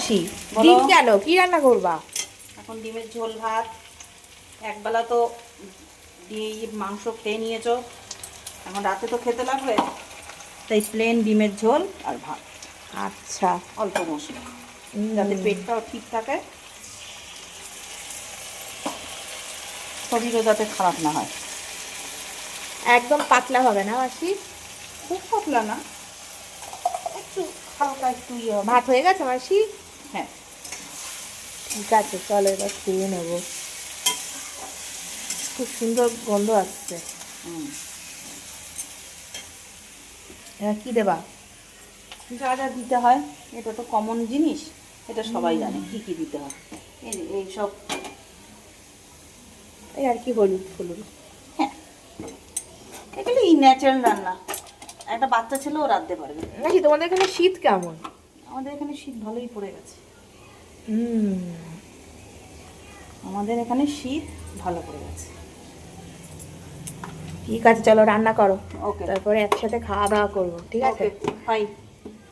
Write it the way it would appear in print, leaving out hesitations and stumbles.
মাসি ডিম কেন, কি রান্না করবা? এখন ডিমের ঝোল ভাত। একবেলা তো মাংস খেয়ে নিয়েছো, এখন রাতে তো খেতে লাগবে, তাই প্লেন ডিমের ঝোল আর ভাত। আচ্ছা, অল্প মশলা, যাতে পেটটাও ঠিক থাকে, শরীরও যাতে খারাপ না হয়। একদম পাতলা হবে না মাসি? খুব পাতলা না, একটু হালকা, একটু ইয়ে হবে। ভাত হয়ে গেছে মাসি? হ্যাঁ, ঠিক আছে, চলো এবার খেয়ে নেবো। খুব সুন্দর গন্ধ আসছে। এবার কি দেবা? যা যা দিতে হয়, এটা তো কমন জিনিস, এটা সবাই জানে কি কি দিতে হয়। এই সব, এই আর কি, হলুদ হলুদ। হ্যাঁ, এগুলো এই ন্যাচারাল রান্না, একটা বাচ্চা ছেলেও রাঁধতে পারবে। নাকি তোমাদের এখানে শীত কেমন? আমাদের এখানে শীত ভালোই পড়ে গেছে। হুম, আমাদের এখানে শীত ভালো পড়ে গেছে। ঠিক আছে, চলো রান্না করো, ওকে, তারপরে একসাথে খাওয়া দাওয়া করবো, ঠিক আছে? ওকে, ফাইন।